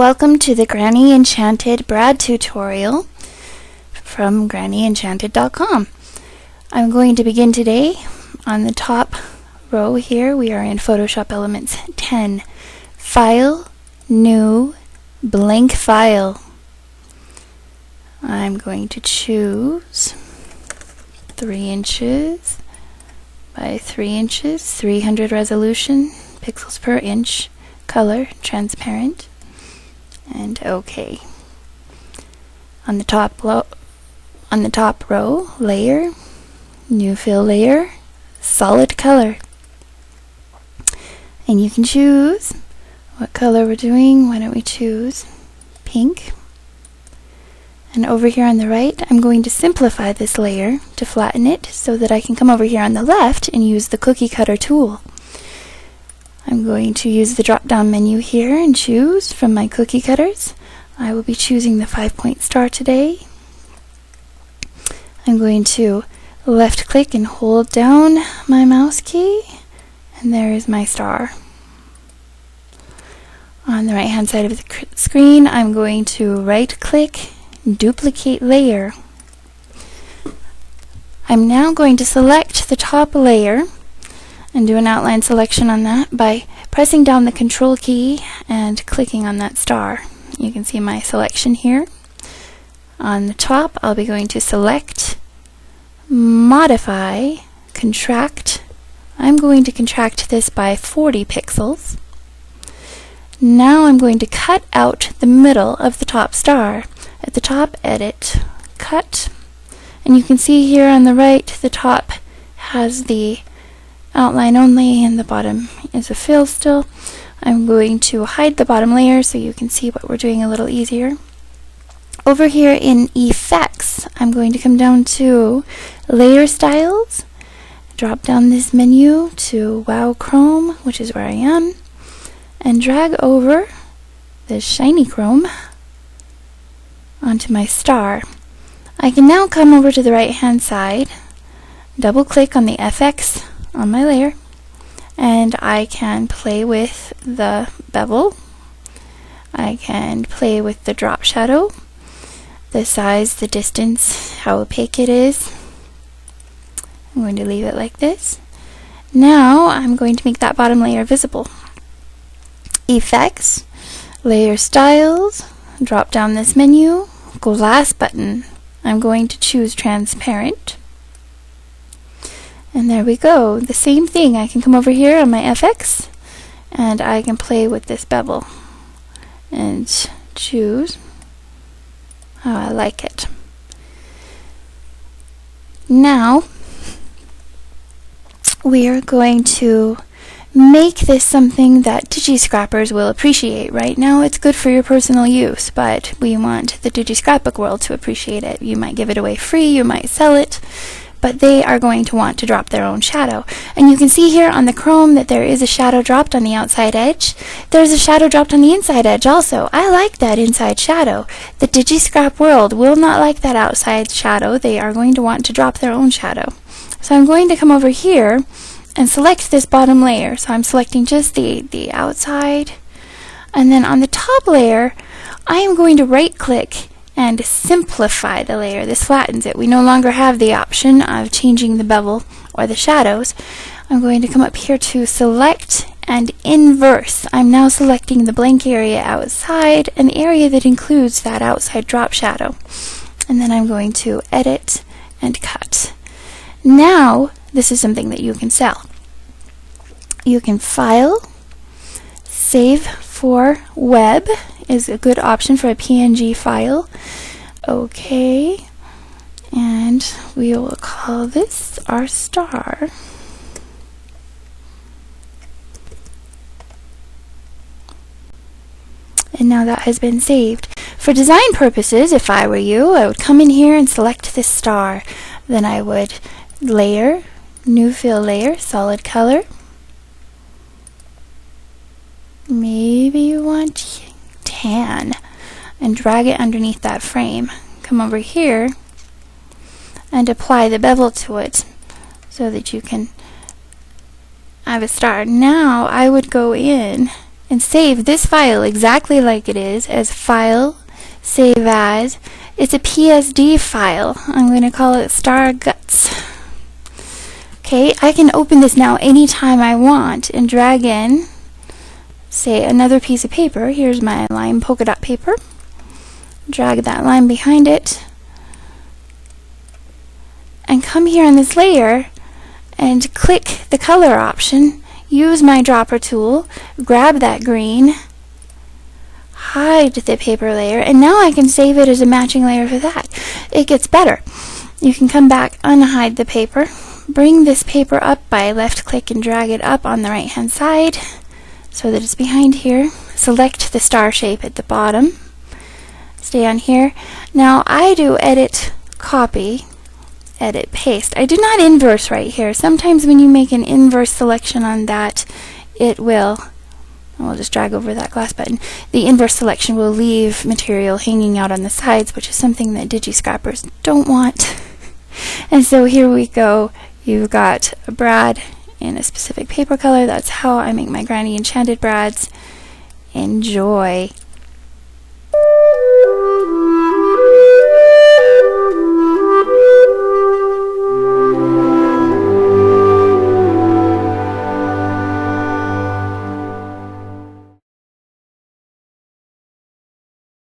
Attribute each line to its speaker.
Speaker 1: welcome to the Granny Enchanted Brad tutorial from GrannyEnchanted.com. I'm going to begin today on the top row here. We are in Photoshop Elements 10. File, New, Blank File. I'm going to choose 3 inches by 3 inches, 300 resolution, pixels per inch, color, transparent, and OK. On the top row, layer, new fill layer, solid color. And you can choose what color we're doing. Why don't we choose pink? And over here on the right, I'm going to simplify this layer to flatten it so that I can come over here on the left and use the cookie cutter tool. I'm going to use the drop-down menu here and choose from my cookie cutters. I will be choosing the 5-point star today. I'm going to left-click and hold down my mouse key, and there is my star. On the right-hand side of the screen, I'm going to right-click, duplicate layer. I'm now going to select the top layer and do an outline selection on that by pressing down the Control key and clicking on that star. You can see my selection here. On the top, I'll be going to select, modify, contract. I'm going to contract this by 40 pixels. Now I'm going to cut out the middle of the top star. At the top, edit, cut, and you can see here on the right, the top has the outline only and the bottom is a fill still. I'm going to hide the bottom layer so you can see what we're doing a little easier. Over here in Effects, I'm going to come down to Layer Styles, drop down this menu to Wow Chrome, which is where I am, and drag over this shiny chrome onto my star. I can now come over to the right hand side, double click on the FX on my layer, and I can play with the bevel. I can play with the drop shadow, the size, the distance, how opaque it is. I'm going to leave it like this. Now I'm going to make that bottom layer visible. Effects, Layer Styles, drop down this menu, Glass button. I'm going to choose Transparent. And there we go. The same thing. I can come over here on my FX and I can play with this bevel and choose how I like it. Now we are going to make this something that digi-scrappers will appreciate. Right now it's good for your personal use, but we want the digi-scrapbook world to appreciate it. You might give it away free, you might sell it, but they are going to want to drop their own shadow. And you can see here on the chrome that there is a shadow dropped on the outside edge. There's a shadow dropped on the inside edge also. I like that inside shadow. The digi-scrap world will not like that outside shadow. They are going to want to drop their own shadow. So I'm going to come over here and select this bottom layer. So I'm selecting just the outside. And then on the top layer, I am going to right click and simplify the layer. This flattens it. We no longer have the option of changing the bevel or the shadows. I'm going to come up here to select and inverse. I'm now selecting the blank area outside, an area that includes that outside drop shadow. And then I'm going to edit and cut. Now this is something that you can sell. You can file, save for web is a good option for a PNG file. Okay, and we will call this our star. And now that has been saved. For design purposes, if I were you, I would come in here and select this star. Then I would layer, new fill layer, solid color. Maybe you want tan and drag it underneath that frame. Come over here and apply the bevel to it so that you can have a star. Now I would go in and save this file exactly like it is as File, Save As. It's a PSD file. I'm going to call it Star Guts. Okay, I can open this now anytime I want and drag in, say, another piece of paper. Here's my lime polka dot paper. Drag that line behind it and come here on this layer and click the color option, use my dropper tool, grab that green, hide the paper layer, and now I can save it as a matching layer for that. It gets better. You can come back, unhide the paper, bring this paper up by left click and drag it up on the right hand side so that it's behind here. Select the star shape at the bottom. Stay on here. Now I do edit copy, edit paste. I do not inverse right here. Sometimes when you make an inverse selection on that, it will, I'll just drag over that glass button, the inverse selection will leave material hanging out on the sides, which is something that Digi-Scrappers don't want. And so here we go. You've got a brad in a specific paper color. That's how I make my Granny Enchanted brads. Enjoy.